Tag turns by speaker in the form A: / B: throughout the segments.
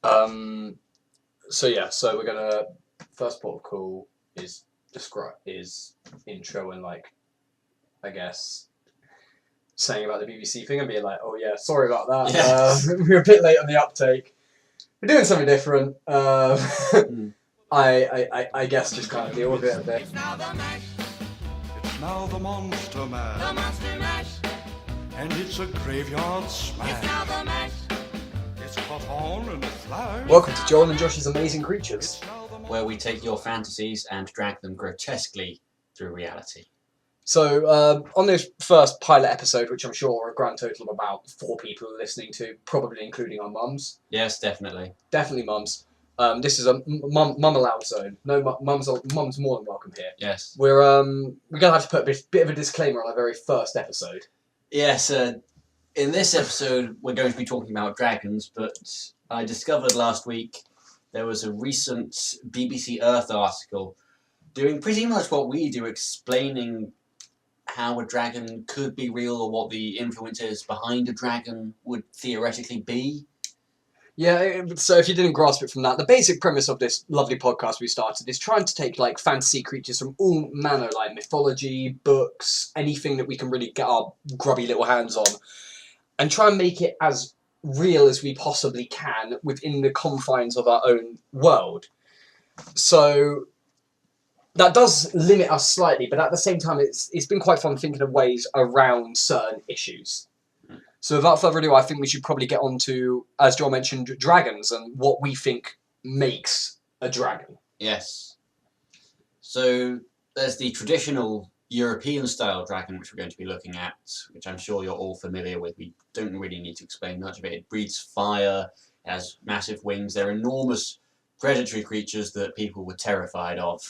A: So we're gonna first port of call is intro and I guess saying about the BBC thing and being like, oh yeah, sorry about that.
B: Yes.
A: We were a bit late on the uptake. We're doing something different. I guess just kind of deal with it a bit.
C: It's now the mash. It's now the Monster Mash. The Monster Mash. And it's a graveyard smash. It's now the mash. It's caught on in a flash.
A: Welcome to Joel and Josh's Amazing Creatures,
B: Where we take your fantasies and drag them grotesquely through reality.
A: So on this first pilot episode, which I'm sure are a grand total of about 4 people are listening to, probably including our mums.
B: Yes, definitely.
A: Definitely mums. This is a mum allowed zone. No, mum's more than welcome here.
B: Yes.
A: We're gonna have to put a bit of a disclaimer on our very first episode.
B: Yes, in this episode we're going to be talking about dragons, but I discovered last week there was a recent BBC Earth article doing pretty much what we do, explaining how a dragon could be real or what the influences behind a dragon would theoretically be.
A: Yeah, so if you didn't grasp it from that, the basic premise of this lovely podcast we started is trying to take like fantasy creatures from all manner, like mythology, books, anything that we can really get our grubby little hands on, and try and make it as real as we possibly can within the confines of our own world. So that does limit us slightly, but at the same time, it's been quite fun thinking of ways around certain issues. So without further ado, I think we should probably get on to, as Joel mentioned, dragons and what we think makes a dragon.
B: Yes. So there's the traditional European-style dragon, which we're going to be looking at, which I'm sure you're all familiar with. We don't really need to explain much of it. It breathes fire, it has massive wings. They're enormous predatory creatures that people were terrified of.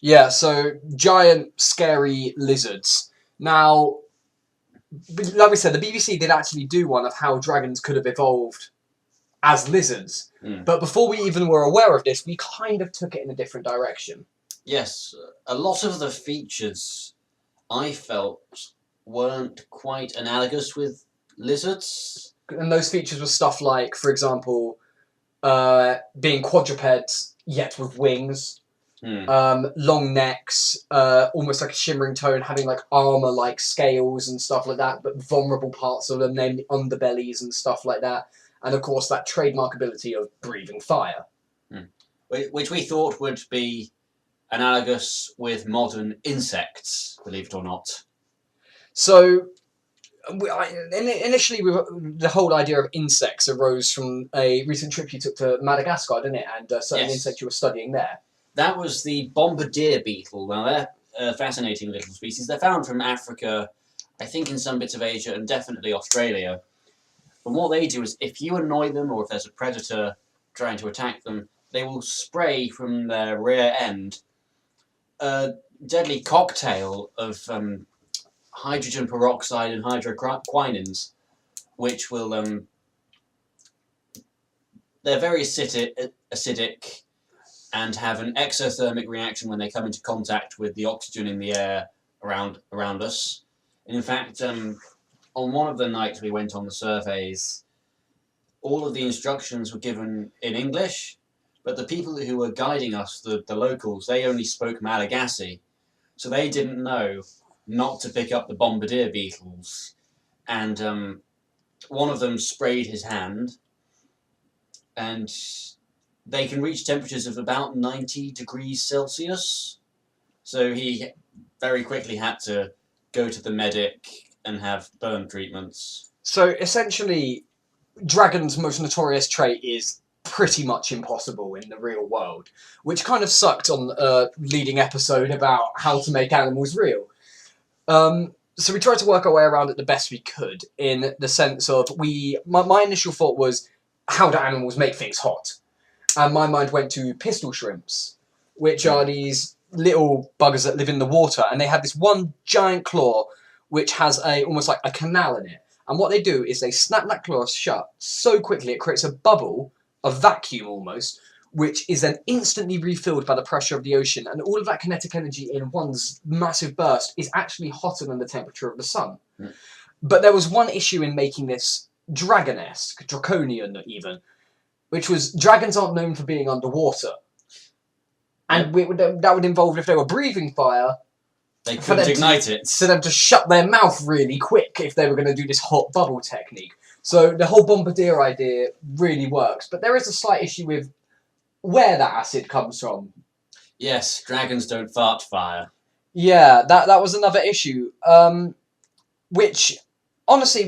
A: Yeah, so giant, scary lizards. Now, like we said, the BBC did actually do one of how dragons could have evolved as lizards. But before we even were aware of this, we kind of took it in a different direction.
B: Yes, a lot of the features I felt weren't quite analogous with lizards.
A: And those features were stuff like, for example, being quadrupeds, yet with wings. Long necks, almost like a shimmering tone, having like armor-like scales and stuff like that, but vulnerable parts of them, namely underbellies and stuff like that. And of course, that trademark ability of breathing fire.
B: Which we thought would be analogous with modern insects, believe it or not.
A: So, initially, the whole idea of insects arose from a recent trip you took to Madagascar, didn't it? And a certain insect you were studying there.
B: That was the bombardier beetle. Now, they're a fascinating little species. They're found from Africa, I think in some bits of Asia, and definitely Australia. And what they do is, if you annoy them, or if there's a predator trying to attack them, they will spray from their rear end a deadly cocktail of hydrogen peroxide and hydroquinins, which will... they're very acidic and have an exothermic reaction when they come into contact with the oxygen in the air around us. And in fact, on one of the nights we went on the surveys, all of the instructions were given in English, but the people who were guiding us, the locals, they only spoke Malagasy, so they didn't know not to pick up the bombardier beetles. And one of them sprayed his hand, and they can reach temperatures of about 90 degrees Celsius. So he very quickly had to go to the medic and have burn treatments.
A: So essentially, dragons' most notorious trait is pretty much impossible in the real world, which kind of sucked on a leading episode about how to make animals real. So we tried to work our way around it the best we could, in the sense of my initial thought was, how do animals make things hot? And my mind went to pistol shrimps, which are these little buggers that live in the water, and they have this one giant claw which has almost like a canal in it. And what they do is they snap that claw shut so quickly it creates a bubble, a vacuum almost, which is then instantly refilled by the pressure of the ocean. And all of that kinetic energy in one massive burst is actually hotter than the temperature of the sun. But there was one issue in making this dragon-esque, draconian even. which was dragons aren't known for being underwater. And that would involve, if they were breathing fire,
B: They couldn't ignite it.
A: for them to shut their mouth really quick if they were going to do this hot bubble technique. So the whole bombardier idea really works. But there is a slight issue with where that acid comes from.
B: Yes, dragons don't fart fire.
A: Yeah, that was another issue. Which, honestly,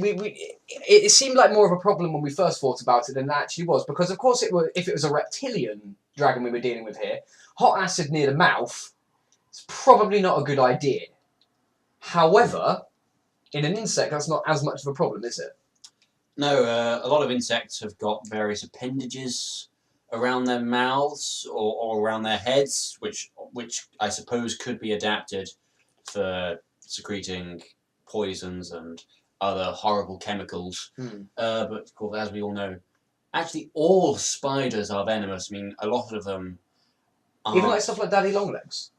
A: it seemed like more of a problem when we first thought about it than it actually was. Because, of course, if it was a reptilian dragon we were dealing with here, hot acid near the mouth is probably not a good idea. However, in an insect, that's not as much of a problem, is it?
B: No, a lot of insects have got various appendages around their mouths or around their heads, which I suppose could be adapted for secreting poisons and other horrible chemicals. But of course, as we all know, actually all spiders are venomous. I mean, a lot of them are...
A: Even like stuff like Daddy Longlegs?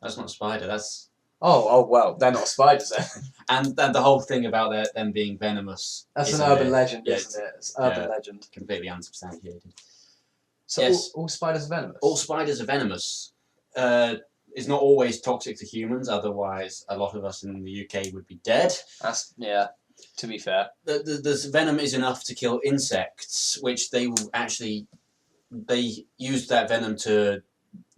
B: That's not a spider, that's...
A: Oh, well, they're not spiders then.
B: And the whole thing about them being venomous...
A: That's an urban legend,
B: Yeah,
A: isn't it? It's urban legend.
B: Completely unsubstantiated.
A: So
B: yes.
A: all spiders are venomous?
B: All spiders are venomous. It's not always toxic to humans, otherwise a lot of us in the UK would be dead.
A: Yeah, to be fair.
B: The venom is enough to kill insects, which they use that venom to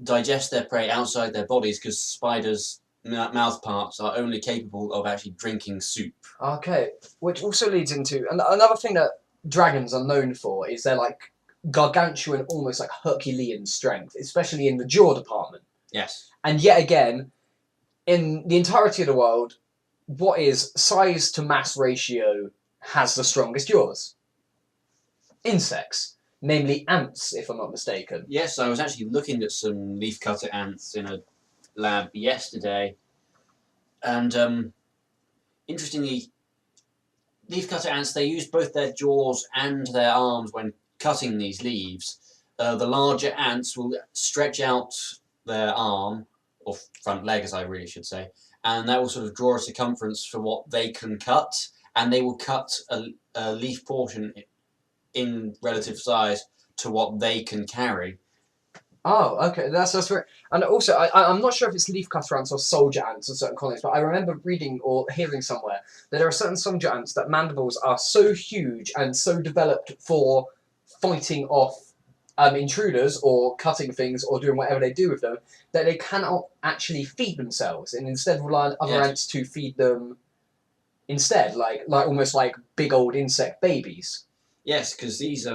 B: digest their prey outside their bodies, because spiders' mouth parts are only capable of actually drinking soup.
A: Okay, which also leads into another thing that dragons are known for is their like gargantuan, almost like Herculean strength, especially in the jaw department.
B: Yes.
A: And yet again, in the entirety of the world, what is size to mass ratio has the strongest jaws? Insects. Namely ants, if I'm not mistaken.
B: Yes, I was actually looking at some leafcutter ants in a lab yesterday, and interestingly, leafcutter ants, they use both their jaws and their arms when cutting these leaves. The larger ants will stretch out their arm, or front leg as I really should say, and that will sort of draw a circumference for what they can cut, and they will cut a leaf portion in relative size to what they can carry.
A: Oh, okay, that's very... And also, I'm not sure if it's leafcutter ants or soldier ants in certain colonies, but I remember reading or hearing somewhere that there are certain soldier ants that mandibles are so huge and so developed for fighting off intruders or cutting things or doing whatever they do with them, that they cannot actually feed themselves and instead rely on other ants to feed them instead, like almost like big old insect babies.
B: Yes, because these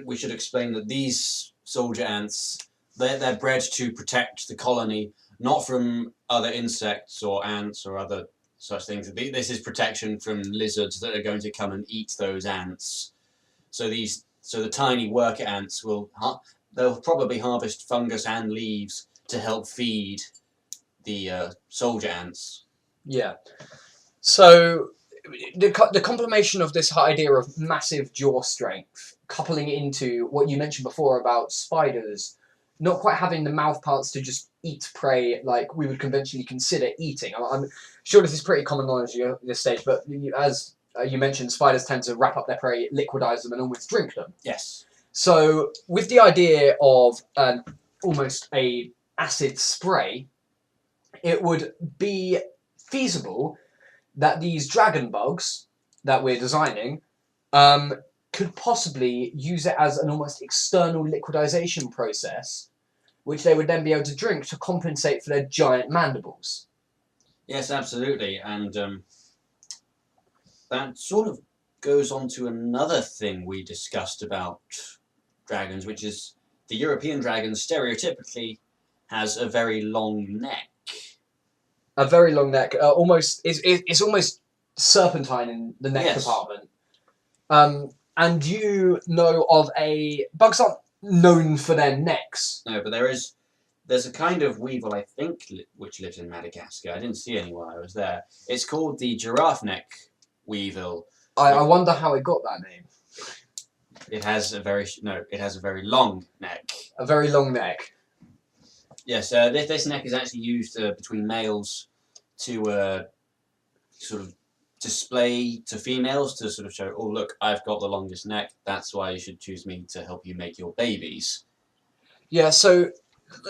B: we should explain that these soldier ants, they're bred to protect the colony, not from other insects or ants or other such things. This is protection from lizards that are going to come and eat those ants. So the tiny worker ants they'll probably harvest fungus and leaves to help feed the soldier ants.
A: Yeah. So the combination of this idea of massive jaw strength, coupling it into what you mentioned before about spiders not quite having the mouth parts to just eat prey like we would conventionally consider eating. I'm sure this is pretty common knowledge at this stage, but as you mentioned, spiders tend to wrap up their prey, liquidize them, and almost drink them.
B: Yes.
A: So with the idea of almost a acid spray, it would be feasible that these dragon bugs that we're designing could possibly use it as an almost external liquidization process, which they would then be able to drink to compensate for their giant mandibles.
B: Yes, absolutely, and that sort of goes on to another thing we discussed about dragons, which is the European dragon stereotypically has a very long neck.
A: A very long neck, it's almost serpentine in the neck department. And you know of bugs aren't known for their necks.
B: No, but there's a kind of weevil, I think, which lives in Madagascar. I didn't see any while I was there. It's called the giraffe neck weevil.
A: I wonder how it got that name.
B: It has a very long neck.
A: A very long neck.
B: Yes, this neck is actually used between males to display to females to sort of show, oh look, I've got the longest neck. That's why you should choose me to help you make your babies.
A: Yeah, so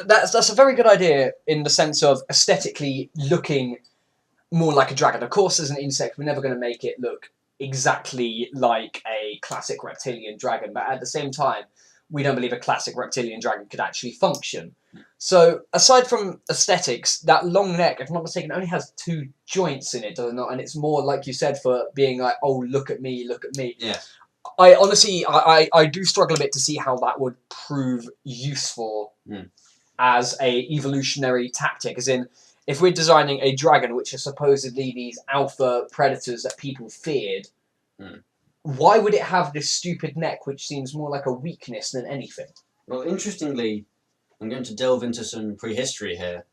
A: that's a very good idea in the sense of aesthetically looking more like a dragon. Of course, as an insect, we're never going to make it look exactly like a classic reptilian dragon, but at the same time, we don't believe a classic reptilian dragon could actually function. So, aside from aesthetics, that long neck, if I'm not mistaken, only has 2 joints in it, does it not? And it's more, like you said, for being like, oh, look at me, look at me.
B: Yeah.
A: I honestly, I do struggle a bit to see how that would prove useful as a evolutionary tactic. As in, if we're designing a dragon, which are supposedly these alpha predators that people feared, why would it have this stupid neck, which seems more like a weakness than anything?
B: Well, interestingly, I'm going to delve into some prehistory here.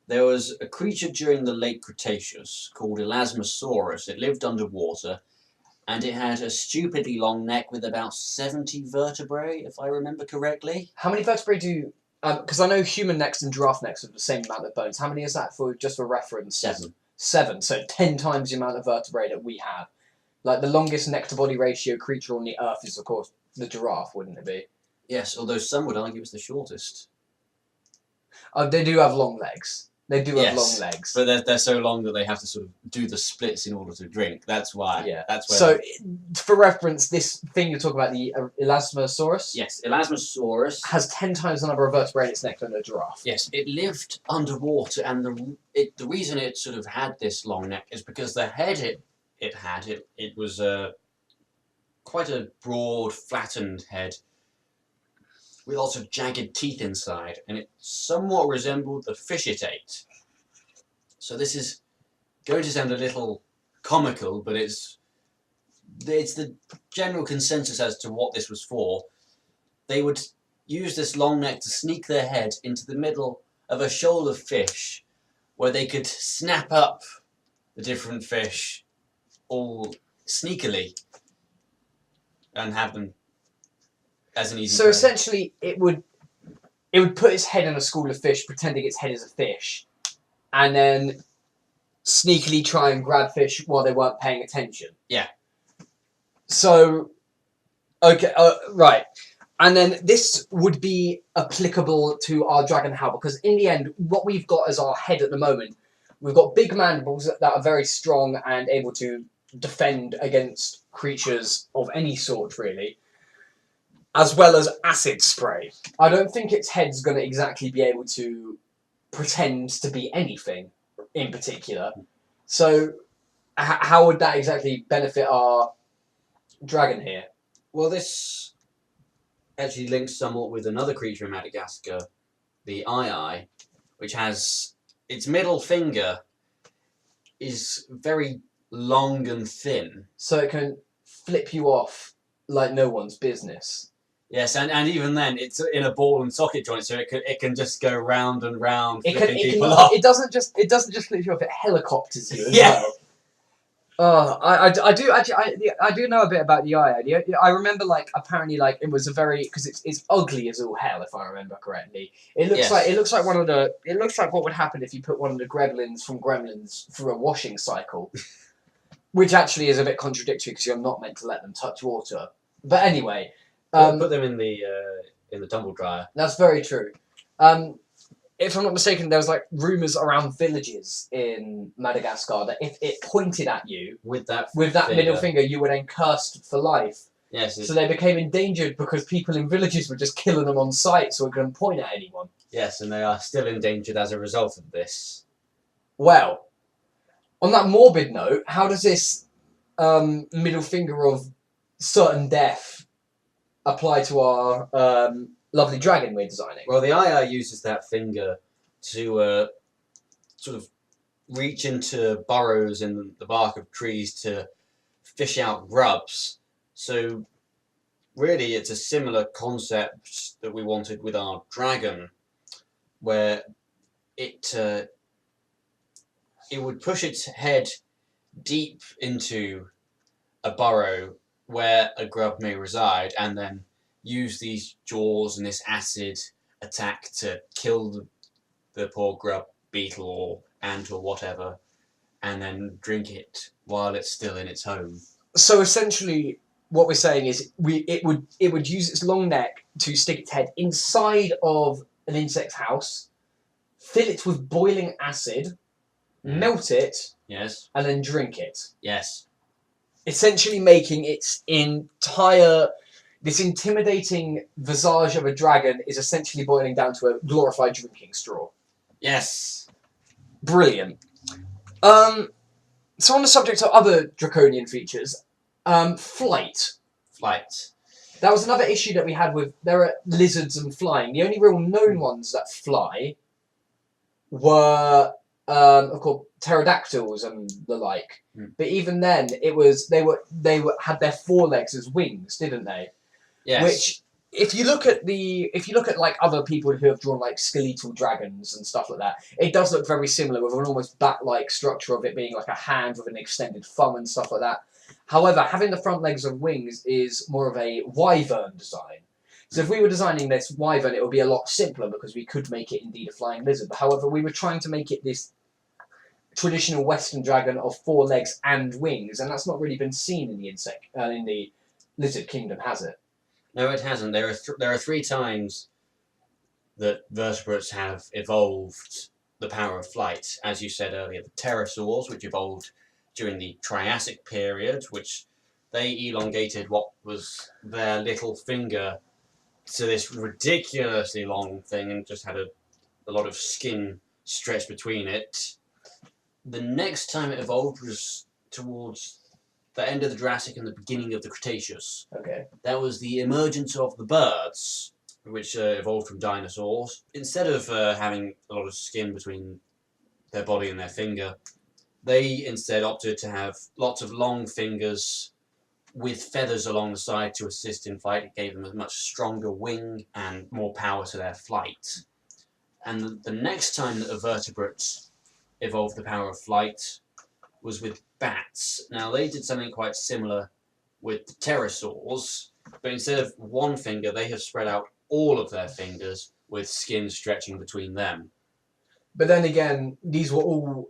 B: There was a creature during the late Cretaceous called Elasmosaurus. It lived underwater, and it had a stupidly long neck with about 70 vertebrae, if I remember correctly.
A: How many vertebrae do... Because I know human necks and giraffe necks have the same amount of bones. How many is that, for just for reference?
B: 7.
A: 7, so 10 times the amount of vertebrae that we have. Like, the longest neck-to-body ratio creature on the Earth is, of course, the giraffe, wouldn't it be?
B: Yes, although some would argue it's the shortest.
A: They do have long legs. They do have long
B: Yes,
A: legs.
B: But they're so long that they have to sort of do the splits in order to drink. That's why.
A: Yeah.
B: That's where.
A: So, for reference, this thing you're talking about, the Elasmosaurus,
B: Yes, Elasmosaurus
A: has 10 times the number of vertebrae in its neck than a giraffe.
B: Yes, it lived underwater, and the reason it sort of had this long neck is because the head it was quite a broad, flattened head with lots of jagged teeth inside, and it somewhat resembled the fish it ate. So this is going to sound a little comical, but it's the general consensus as to what this was for. They would use this long neck to sneak their head into the middle of a shoal of fish, where they could snap up the different fish all sneakily and have them as an easy
A: So
B: prey.
A: essentially, it would put its head in a school of fish, pretending its head is a fish, and then sneakily try and grab fish while they weren't paying attention.
B: Yeah.
A: So, okay, right. And then this would be applicable to our dragon how, because in the end, what we've got as our head at the moment, we've got big mandibles that are very strong and able to defend against creatures of any sort, really, as well as acid spray. I don't think its head's going to exactly be able to pretend to be anything in particular. So, how would that exactly benefit our dragon here?
B: Well, this actually links somewhat with another creature in Madagascar, the Ai, which has its middle finger is very long and thin.
A: So it can flip you off like no one's business.
B: Yes, and even then, it's in a ball and socket joint, so it can just go round and round, flipping people off.
A: It doesn't just flip you off; it helicopters you as
B: Yeah.
A: well. I do actually I do know a bit about the eye. I remember apparently it was a very, because it's ugly as all hell, if I remember correctly. It looks
B: Yes.
A: like what would happen if you put one of the gremlins from Gremlins through a washing cycle, which actually is a bit contradictory because you're not meant to let them touch water. But anyway,
B: Put them in the tumble dryer.
A: that's very true. If I'm not mistaken, there was rumours around villages in Madagascar that if it pointed at you
B: With that
A: middle finger, you were then cursed for life.
B: Yes,
A: So they became endangered because people in villages were just killing them on sight so it couldn't point at anyone.
B: yes, and they are still endangered as a result of this.
A: Well, on that morbid note, how does this middle finger of certain death apply to our lovely dragon we're designing?
B: Well, the Ai uses that finger to sort of reach into burrows in the bark of trees to fish out grubs. So really, it's a similar concept that we wanted with our dragon, where it would push its head deep into a burrow where a grub may reside, and then use these jaws and this acid attack to kill the poor grub beetle or ant or whatever, and then drink it while it's still in its home.
A: So essentially, what we're saying is it would use its long neck to stick its head inside of an insect's house, fill it with boiling acid, melt it,
B: Yes.
A: and then drink it.
B: Yes.
A: Essentially making its entire, this intimidating visage of a dragon is essentially boiling down to a glorified drinking straw.
B: Yes.
A: Brilliant. So on the subject of other draconian features, flight.
B: Flight.
A: That was another issue that we had with, there are lizards and flying. The only real known ones that fly were, of course, pterodactyls and the like. But even then, it was they had their forelegs as wings, didn't they?
B: Yes.
A: Which, if you look at like other people who have drawn like skeletal dragons and stuff like that, it does look very similar with an almost bat-like structure of it being like a hand with an extended thumb and stuff like that. However, having the front legs of wings is more of a wyvern design. So if we were designing this wyvern, it would be a lot simpler because we could make it indeed a flying lizard. However, we were trying to make it this traditional Western dragon of 4 legs and wings, and that's not really been seen in the lizard kingdom, has it?
B: No, it hasn't. There are 3 times that vertebrates have evolved the power of flight. As you said earlier, the pterosaurs, which evolved during the Triassic period, which they elongated what was their little finger to this ridiculously long thing and just had a lot of skin stretched between it. The next time it evolved was towards the end of the Jurassic and the beginning of the Cretaceous.
A: Okay.
B: That was the emergence of the birds, which evolved from dinosaurs. Instead of having a lot of skin between their body and their finger, they instead opted to have lots of long fingers with feathers along the side to assist in flight. It gave them a much stronger wing and more power to their flight. And the next time that a vertebrate evolved the power of flight was with bats. Now, they did something quite similar with the pterosaurs, but instead of one finger, they have spread out all of their fingers with skin stretching between them.
A: But then again, these were all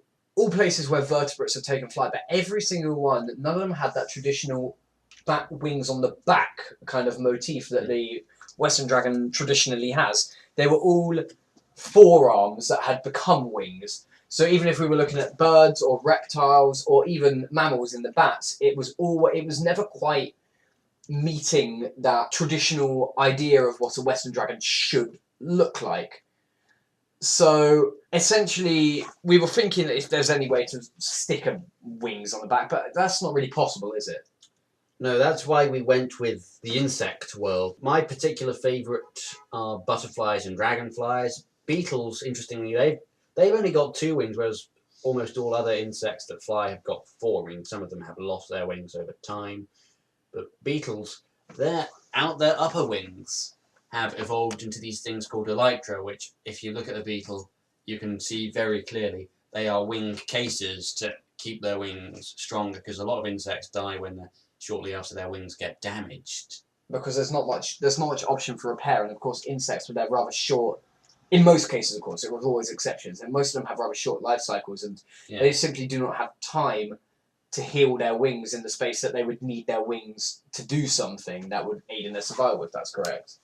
A: places where vertebrates have taken flight, but every single one, none of them had that traditional bat wings on the back kind of motif that the Western dragon traditionally has. They were all forearms that had become wings. So even if we were looking at birds or reptiles or even mammals in the bats, it was never quite meeting that traditional idea of what a Western dragon should look like. So essentially, we were thinking that if there's any way to stick wings on the back, but that's not really possible, is it?
B: No, that's why we went with the insect world. My particular favourite are butterflies and dragonflies. Beetles, interestingly, they've only got 2 wings, whereas almost all other insects that fly have got 4 wings. Some of them have lost their wings over time. But beetles, their upper wings have evolved into these things called elytra, which, if you look at a beetle, you can see very clearly they are wing cases to keep their wings stronger, because a lot of insects die shortly after their wings get damaged.
A: Because there's not much option for repair, and of course insects with their rather short, in most cases of course, there were always exceptions, and most of them have rather short life cycles, and they simply do not have time to heal their wings in the space that they would need their wings to do something that would aid in their survival, if that's correct.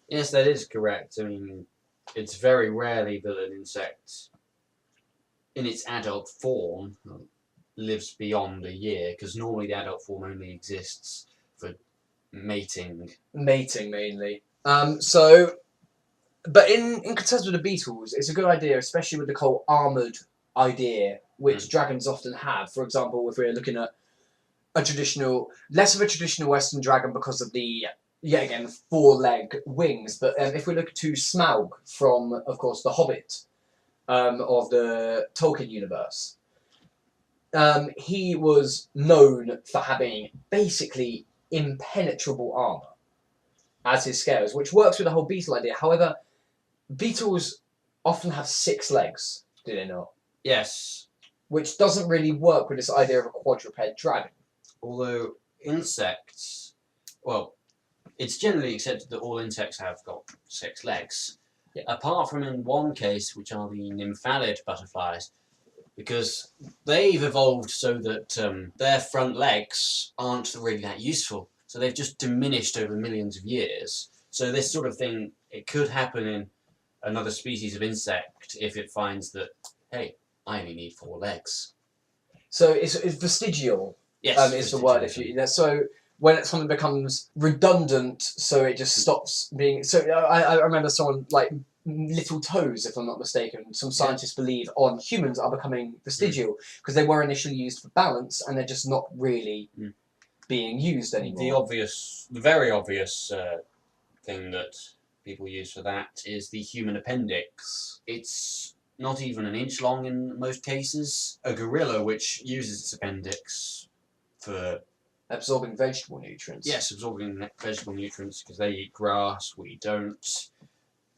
B: Yes, that is correct. I mean, it's very rarely that an insect, in its adult form, lives beyond a year, because normally the adult form only exists for mating.
A: Mating, mainly. But in contrast with the beetles, it's a good idea, especially with the whole armoured idea, which dragons often have. For example, if we're looking at less of a traditional Western dragon because of the, yet again, 4-leg wings, but if we look to Smaug from, of course, The Hobbit of the Tolkien universe, he was known for having basically impenetrable armour as his scales, which works with the whole beetle idea. However, beetles often have 6 legs, do they not?
B: Yes.
A: Which doesn't really work with this idea of a quadruped dragon.
B: Although insects, well, it's generally accepted that all insects have got 6 legs.
A: Yeah.
B: Apart from in one case, which are the nymphalid butterflies, because they've evolved so that their front legs aren't really that useful. So they've just diminished over millions of years. So this sort of thing, it could happen in another species of insect if it finds that, hey, I only need 4 legs.
A: So it's vestigial.
B: Yes,
A: Is the word. If you so when something becomes redundant, so it just stops being. So I remember someone like little toes, if I'm not mistaken. Some scientists believe on humans are becoming vestigial because they were initially used for balance and they're just not really being used anymore.
B: The very obvious thing that people use for that is the human appendix. It's not even an inch long in most cases. A gorilla, which uses its appendix for
A: Absorbing vegetable nutrients.
B: yes, absorbing vegetable nutrients because they eat grass, we don't.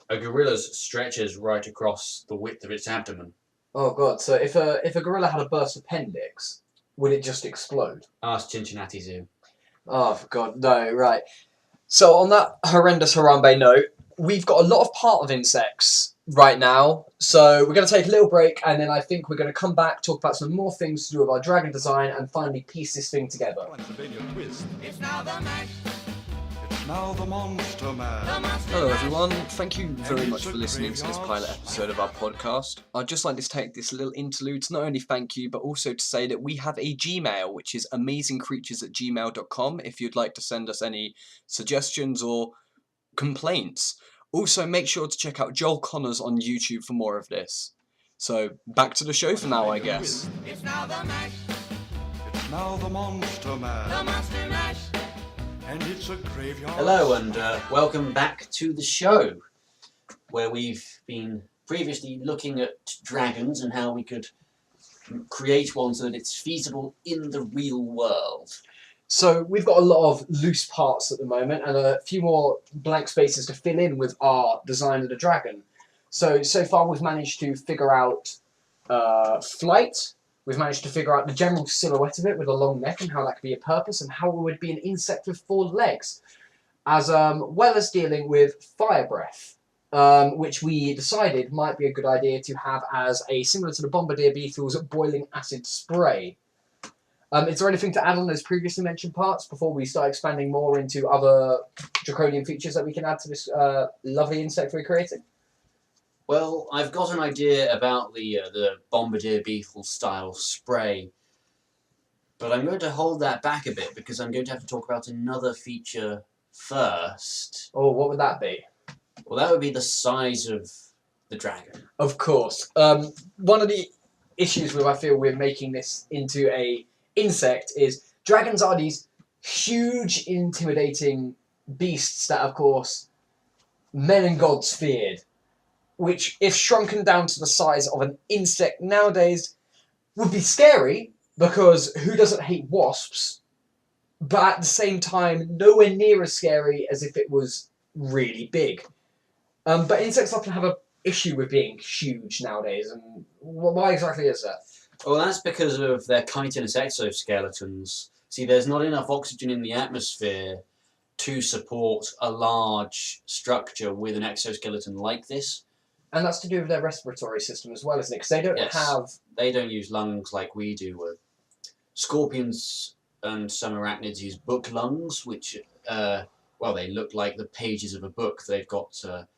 B: A gorilla's stretches right across the width of its abdomen.
A: Oh god! So if a gorilla had a burst appendix, would it just explode?
B: Ask Cincinnati Zoo.
A: Oh for god, no! Right. So on that horrendous Harambe note, we've got a lot of part of insects right now. So we're going to take a little break, and then I think we're going to come back, talk about some more things to do with our dragon design, and finally piece this thing together.
C: Transylvania twist.
D: It's now the mash.
C: It's now the Monster Man.
E: Hello everyone, thank you very much for listening to this pilot episode of our podcast. I'd just like to take this little interlude to not only thank you, but also to say that we have a Gmail, which is amazingcreatures@gmail.com, if you'd like to send us any suggestions or complaints. Also, make sure to check out Joel Connors on YouTube for more of this. So, back to the show for now, I guess.
D: It's now the mash.
C: It's now the Monster
D: The
C: Man.
D: monster mash.
C: And it's a graveyard.
B: Hello and welcome back to the show, where we've been previously looking at dragons and how we could create one so that it's feasible in the real world.
A: So we've got a lot of loose parts at the moment, and a few more blank spaces to fill in with our design of the dragon. So far we've managed to figure out flight. We've managed to figure out the general silhouette of it with a long neck and how that could be a purpose and how it would be an insect with 4 legs, as well as dealing with fire breath, which we decided might be a good idea to have as a similar to the bombardier beetle's boiling acid spray. Is there anything to add on those previously mentioned parts before we start expanding more into other draconian features that we can add to this lovely insect we're creating?
B: Well, I've got an idea about the bombardier beetle style spray, but I'm going to hold that back a bit because I'm going to have to talk about another feature first.
A: Oh, what would that be?
B: Well, that would be the size of the dragon.
A: Of course. One of the issues with I feel we're making this into a insect is dragons are these huge, intimidating beasts that, of course, men and gods feared, which, if shrunken down to the size of an insect nowadays, would be scary, because who doesn't hate wasps? But at the same time, nowhere near as scary as if it was really big. But insects often have an issue with being huge nowadays, and why exactly is that?
B: Well, that's because of their chitinous exoskeletons. See, there's not enough oxygen in the atmosphere to support a large structure with an exoskeleton like this.
A: And that's to do with their respiratory system as well, isn't it? Because they don't
B: Yes.
A: have...
B: They don't use lungs like we do. Scorpions and some arachnids use book lungs, which, well, they look like the pages of a book. They've got a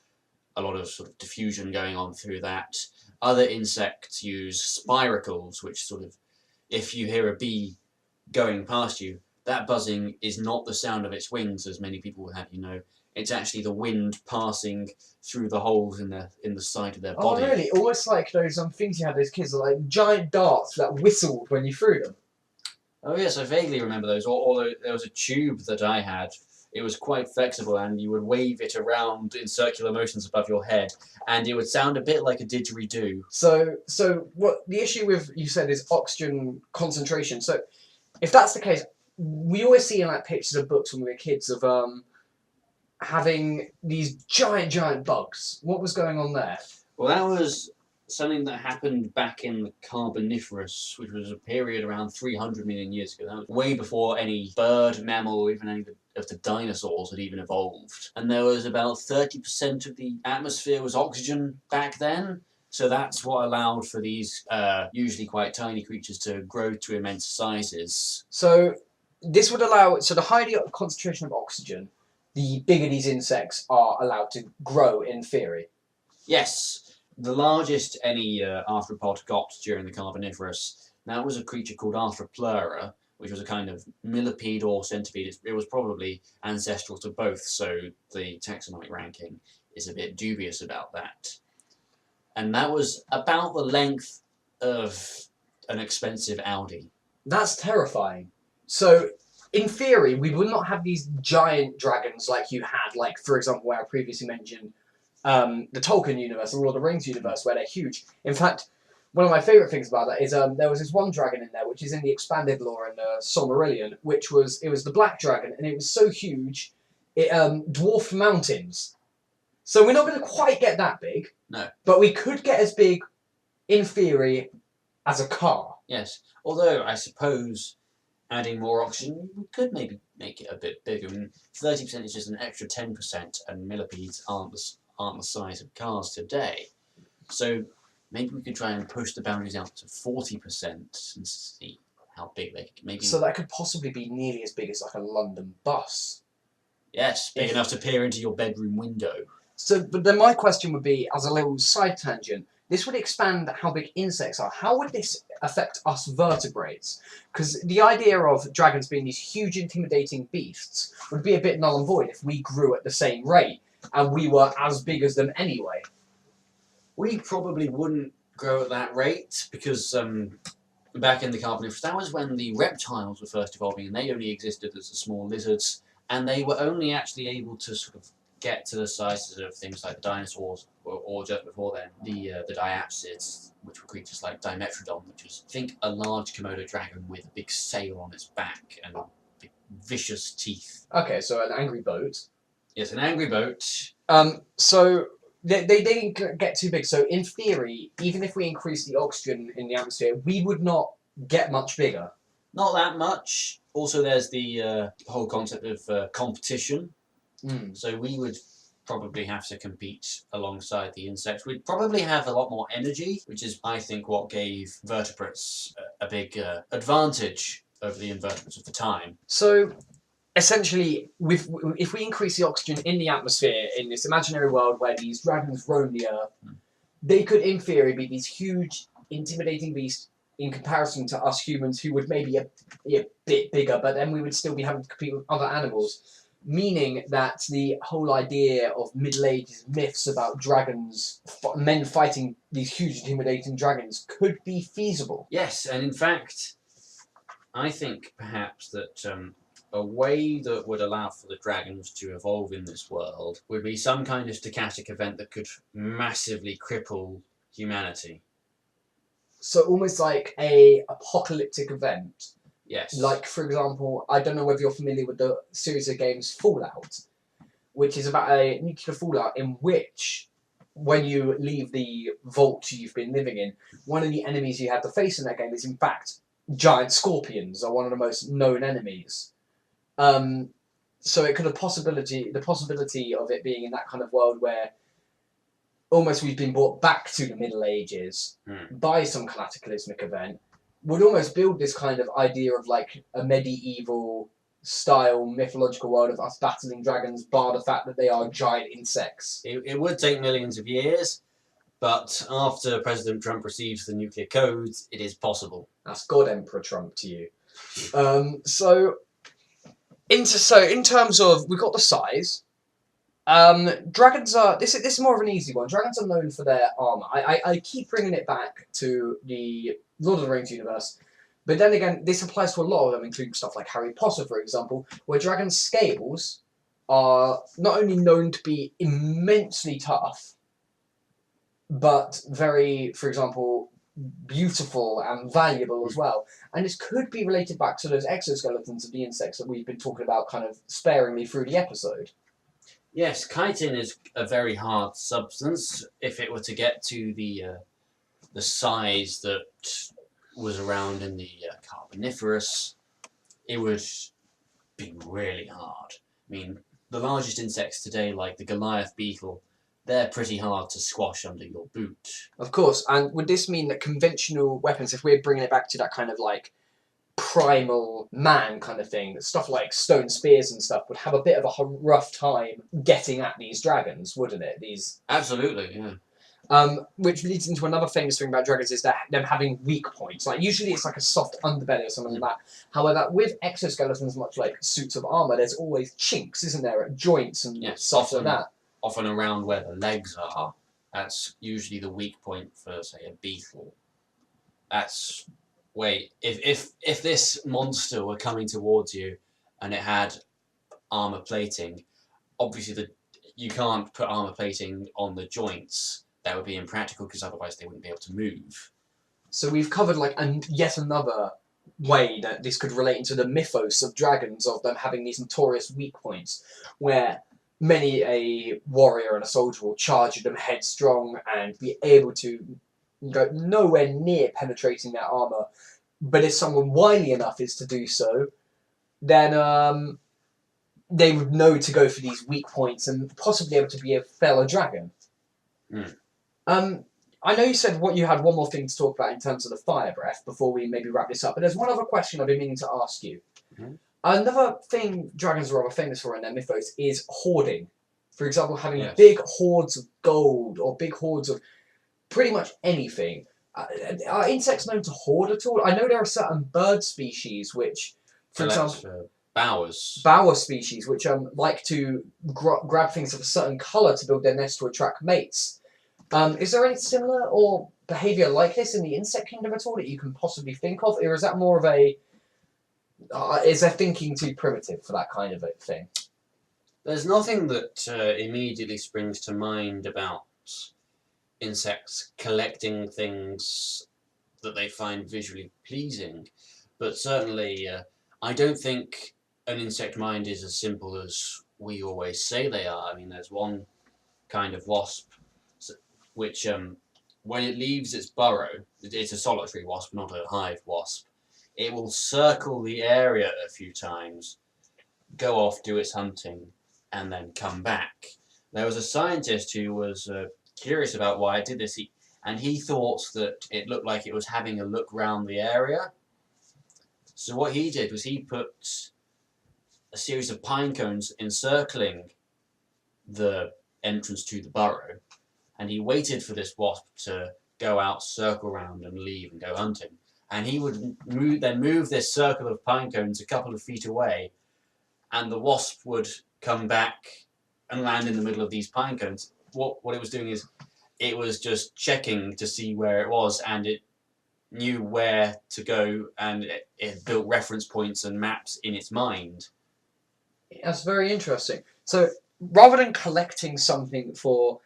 B: lot of sort of diffusion going on through that. Other insects use spiracles, which sort of, if you hear a bee going past you, that buzzing is not the sound of its wings, as many people will have you know. It's actually the wind passing through the holes in the side of their body.
A: Oh, really? Almost like those things you had as kids, like giant darts that whistled when you threw them.
B: Oh yes, I vaguely remember those. Although there was a tube that I had. It was quite flexible, and you would wave it around in circular motions above your head, and it would sound a bit like a didgeridoo.
A: So what the issue with, you said, is oxygen concentration. So if that's the case, we always see in like pictures of books when we were kids of having these giant bugs. What was going on there?
B: Well, that was something that happened back in the Carboniferous, which was a period around 300 million years ago. That was way before any bird, mammal, or even any of the dinosaurs had even evolved. And there was about 30% of the atmosphere was oxygen back then. So that's what allowed for these usually quite tiny creatures to grow to immense sizes.
A: So this would allow, so the higher the concentration of oxygen, the bigger these insects are allowed to grow in theory.
B: Yes, the largest any arthropod got during the Carboniferous, that was a creature called Arthropleura, which was a kind of millipede or centipede. It was probably ancestral to both, so the taxonomic ranking is a bit dubious about that. And that was about the length of an expensive Audi.
A: That's terrifying. So, in theory, we would not have these giant dragons like you had, like, for example, where I previously mentioned the Tolkien universe, the Lord of the Rings universe, where they're huge. In fact, one of my favourite things about that is there was this one dragon in there, which is in the expanded lore in Silmarillion, which was the Black Dragon, and it was so huge, it dwarfed mountains. So we're not going to quite get that big.
B: No.
A: But we could get as big, in theory, as a car.
B: Yes, although I suppose adding more oxygen, we could maybe make it a bit bigger. I mean, 30% is just an extra 10%, and millipedes aren't the size of cars today. So maybe we could try and push the boundaries out to 40% and see how big they could. Maybe.
A: So that could possibly be nearly as big as like a London bus.
B: Yes, big enough to peer into your bedroom window.
A: So, but then my question would be, as a little side tangent, this would expand how big insects are. How would this affect us vertebrates? Because the idea of dragons being these huge, intimidating beasts would be a bit null and void if we grew at the same rate and we were as big as them anyway.
B: We probably wouldn't grow at that rate because back in the Carboniferous, that was when the reptiles were first evolving, and they only existed as small lizards, and they were only actually able to sort of get to the sizes of things like the dinosaurs, or just before then, the diapsids, which were creatures like Dimetrodon, which is, I think, a large Komodo dragon with a big sail on its back and big, vicious teeth.
A: Okay, so an angry boat.
B: Yes, an angry boat.
A: So they didn't get too big. So in theory, even if we increase the oxygen in the atmosphere, we would not get much bigger.
B: Not that much. Also, there's the whole concept of competition. So we would probably have to compete alongside the insects. We'd probably have a lot more energy, which is, I think, what gave vertebrates a big advantage over the invertebrates of the time.
A: So essentially, if we increase the oxygen in the atmosphere in this imaginary world where these dragons roam the earth, they could, in theory, be these huge, intimidating beasts in comparison to us humans who would maybe be a bit bigger, but then we would still be having to compete with other animals. Meaning that the whole idea of Middle Ages myths about dragons, men fighting these huge, intimidating dragons, could be feasible.
B: Yes, and in fact, I think perhaps that a way that would allow for the dragons to evolve in this world would be some kind of stochastic event that could massively cripple humanity.
A: So almost like a apocalyptic event.
B: Yes.
A: Like, for example, I don't know whether you're familiar with the series of games Fallout, which is about a nuclear fallout in which, when you leave the vault you've been living in, one of the enemies you have to face in that game is, in fact, giant scorpions are one of the most known enemies. So it could have the possibility of it being in that kind of world where almost we've been brought back to the Middle Ages by some cataclysmic event, would almost build this kind of idea of like a medieval style mythological world of us battling dragons, bar the fact that they are giant insects.
B: It would take millions of years, but after President Trump receives the nuclear codes, it is possible.
A: That's God Emperor Trump to you. So in terms of, we've got the size. Dragons are, this is more of an easy one. Dragons are known for their armour. I keep bringing it back to the Lord of the Rings universe, but then again, this applies to a lot of them, including stuff like Harry Potter, for example, where dragon scales are not only known to be immensely tough, but very, for example, beautiful and valuable as well. And this could be related back to those exoskeletons of the insects that we've been talking about kind of sparingly through the episode.
B: Yes, chitin is a very hard substance. If it were to get to the size that was around in the Carboniferous, it would be really hard. I mean, the largest insects today, like the Goliath beetle, they're pretty hard to squash under your boot.
A: Of course, and would this mean that conventional weapons, if we're bringing it back to that kind of like primal man kind of thing, stuff like stone spears and stuff would have a bit of a rough time getting at these dragons, wouldn't it?
B: Absolutely, yeah.
A: Which leads into another famous thing about dragons is that them having weak points. Like usually it's like a soft underbelly or something like that. However, with exoskeletons, much like suits of armor, there's always chinks, isn't there, at joints and stuff like that.
B: Often around where the legs are. That's usually the weak point for, say, a beetle. If this monster were coming towards you and it had armor plating, obviously you can't put armor plating on the joints. That would be impractical because otherwise they wouldn't be able to move.
A: So we've covered like yet another way that this could relate into the mythos of dragons, of them having these notorious weak points, where many a warrior and a soldier will charge at them headstrong and be able to go nowhere near penetrating their armor. But if someone wily enough is to do so, then they would know to go for these weak points and possibly able to be a fellow dragon. I know you said you had one more thing to talk about in terms of the fire breath before we maybe wrap this up, but there's one other question I've been meaning to ask you. Another thing dragons are rather famous for in their mythos is hoarding. For example, having big hoards of gold or big hoards of pretty much anything. Are insects known to hoard at all? I know there are certain bird species which, for example, bower species, which like to grab things of a certain colour to build their nest to attract mates. Is there any similar or behaviour like this in the insect kingdom at all that you can possibly think of, or is that more of a is their thinking too primitive for that kind of a thing?
B: There's nothing that immediately springs to mind about insects collecting things that they find visually pleasing, but certainly I don't think an insect mind is as simple as we always say they are. I mean, there's one kind of wasp which when it leaves its burrow, it's a solitary wasp, not a hive wasp, it will circle the area a few times, go off, do its hunting, and then come back. There was a scientist who was curious about why it did this, and he thought that it looked like it was having a look round the area. So what he did was he put a series of pine cones encircling the entrance to the burrow, and he waited for this wasp to go out, circle around, and leave and go hunting. And he would move this circle of pine cones a couple of feet away, and the wasp would come back and land in the middle of these pine cones. What it was doing is it was just checking to see where it was, and it knew where to go, and it built reference points and maps in its mind.
A: That's very interesting. So rather than collecting something for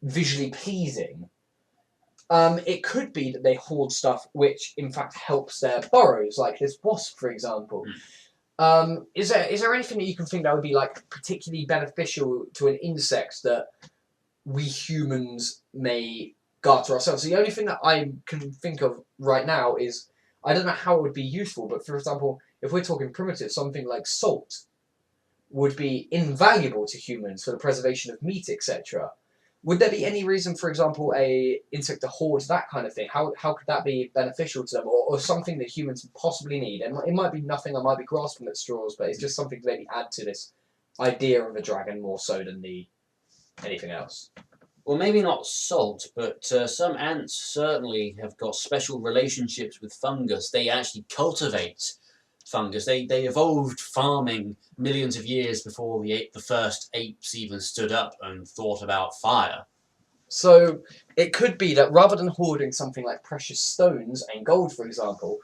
A: visually pleasing, it could be that they hoard stuff which in fact helps their burrows, like this wasp, for example. Is there anything that you can think that would be like particularly beneficial to an insect that we humans may garter ourselves? The only thing that I can think of right now is, I don't know how it would be useful, but for example, if we're talking primitive, something like salt would be invaluable to humans for the preservation of meat, etc. Would there be any reason, for example, a insect to hoard that kind of thing? How could that be beneficial to them, or something that humans possibly need? And it might be nothing, I might be grasping at straws, but it's just something to maybe add to this idea of a dragon more so than anything else.
B: Well, maybe not salt, but some ants certainly have got special relationships with fungus. They actually cultivate fungus. They evolved farming millions of years before the first apes even stood up and thought about fire.
A: So it could be that rather than hoarding something like precious stones and gold, for example,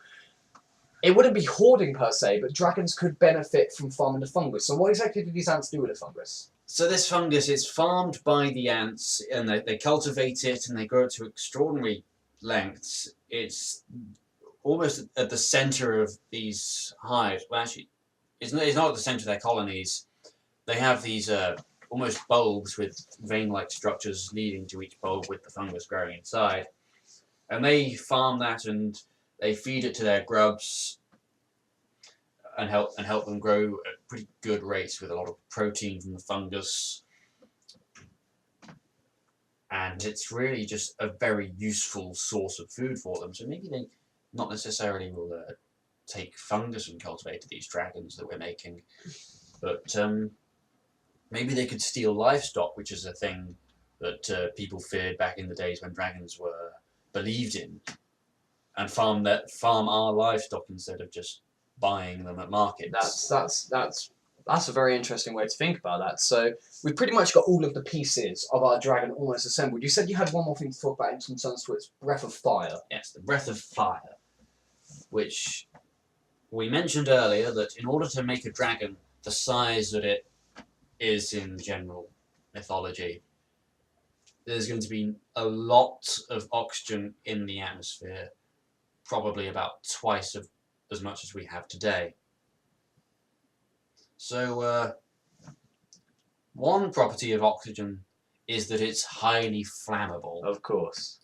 A: it wouldn't be hoarding per se, but dragons could benefit from farming the fungus. So what exactly do these ants do with the fungus?
B: So this fungus is farmed by the ants, and they cultivate it and they grow it to extraordinary lengths. It's almost at the center of these hives. Well, actually, it's not at the center of their colonies. They have these almost bulbs with vein-like structures leading to each bulb with the fungus growing inside. And they farm that, and they feed it to their grubs and help them grow at pretty good rates with a lot of protein from the fungus. and it's really just a very useful source of food for them. So maybe they not necessarily will take fungus and cultivate these dragons that we're making, but maybe they could steal livestock, which is a thing that people feared back in the days when dragons were believed in, and farm our livestock instead of just buying them at markets.
A: That's a very interesting way to think about that. So we've pretty much got all of the pieces of our dragon almost assembled. You said you had one more thing to talk about in some sense to its Breath of Fire.
B: Yes, the Breath of Fire, which we mentioned earlier that in order to make a dragon the size that it is in general mythology, there's going to be a lot of oxygen in the atmosphere, probably about twice as much as we have today. So, one property of oxygen is that it's highly flammable.
A: Of course.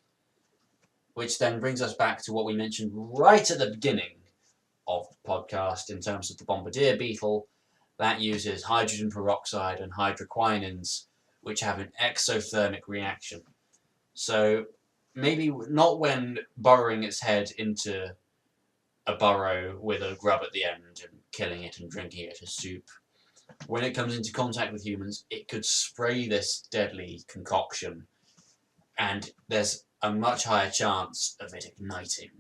B: Which then brings us back to what we mentioned right at the beginning of the podcast in terms of the bombardier beetle. That uses hydrogen peroxide and hydroquinons, which have an exothermic reaction. So, maybe not when burrowing its head into a burrow with a grub at the end and killing it and drinking it as soup. When it comes into contact with humans, it could spray this deadly concoction, and there's a much higher chance of it igniting.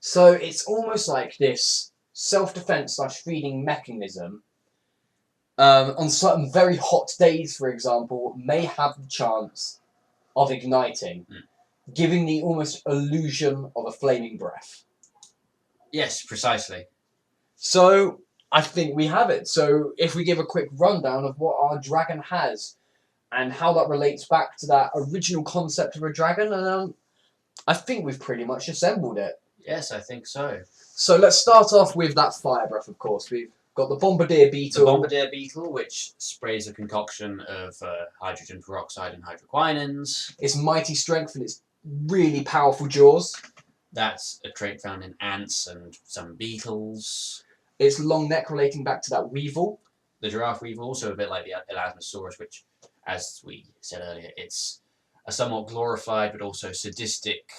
A: So it's almost like this self-defense / feeding mechanism on certain very hot days, for example, may have the chance of igniting, giving the almost illusion of a flaming breath.
B: Yes, precisely.
A: So I think we have it. So if we give a quick rundown of what our dragon has and how that relates back to that original concept of a dragon, I think we've pretty much assembled it.
B: Yes, I think so.
A: So let's start off with that fire breath, of course. We've got the bombardier beetle.
B: The bombardier beetle, which sprays a concoction of hydrogen peroxide and hydroquinons.
A: Its mighty strength and its really powerful jaws.
B: That's a trait found in ants and some beetles.
A: Its long neck relating back to that weevil.
B: The giraffe weevil, also a bit like the Elasmosaurus, which, as we said earlier, it's a somewhat glorified but also sadistic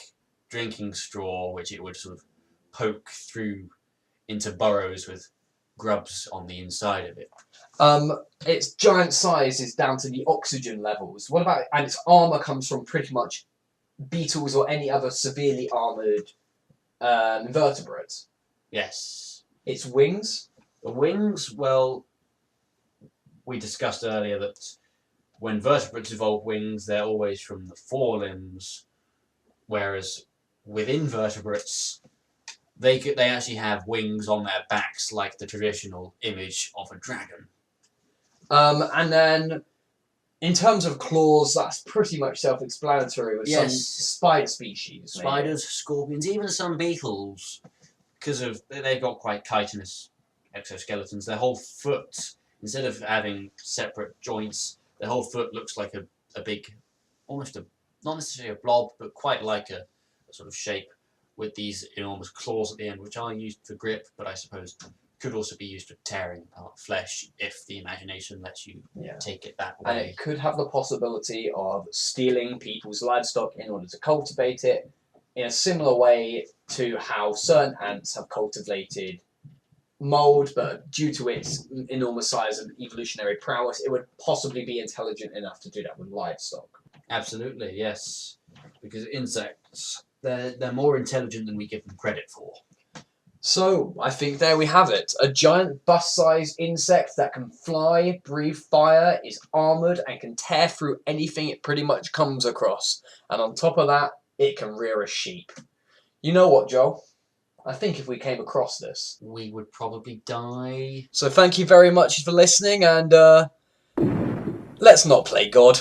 B: drinking straw, which it would sort of poke through into burrows with grubs on the inside of it.
A: Its giant size is down to the oxygen levels. What about, and its armor comes from pretty much beetles or any other severely armored invertebrates.
B: Yes.
A: Its wings.
B: The wings, well, we discussed earlier that when vertebrates evolve wings, they're always from the forelimbs, whereas with invertebrates, they actually have wings on their backs, like the traditional image of a dragon.
A: And then, in terms of claws, that's pretty much self-explanatory with some spider species. Maybe.
B: Spiders, scorpions, even some beetles, because they've got quite chitinous exoskeletons. Their whole foot, instead of having separate joints, their whole foot looks like a big, almost not necessarily a blob, but quite like a sort of shape with these enormous claws at the end, which are used for grip, but I suppose could also be used for tearing apart flesh if the imagination lets you take it that way.
A: And it could have the possibility of stealing people's livestock in order to cultivate it, in a similar way to how certain ants have cultivated mold, but due to its enormous size and evolutionary prowess, it would possibly be intelligent enough to do that with livestock.
B: Absolutely, yes. Because insects, they're more intelligent than we give them credit for.
A: So, I think there we have it. A giant bus-sized insect that can fly, breathe fire, is armoured, and can tear through anything it pretty much comes across. And on top of that, it can rear a sheep. You know what, Joel? I think if we came across this,
B: we would probably die.
A: So thank you very much for listening, and let's not play God.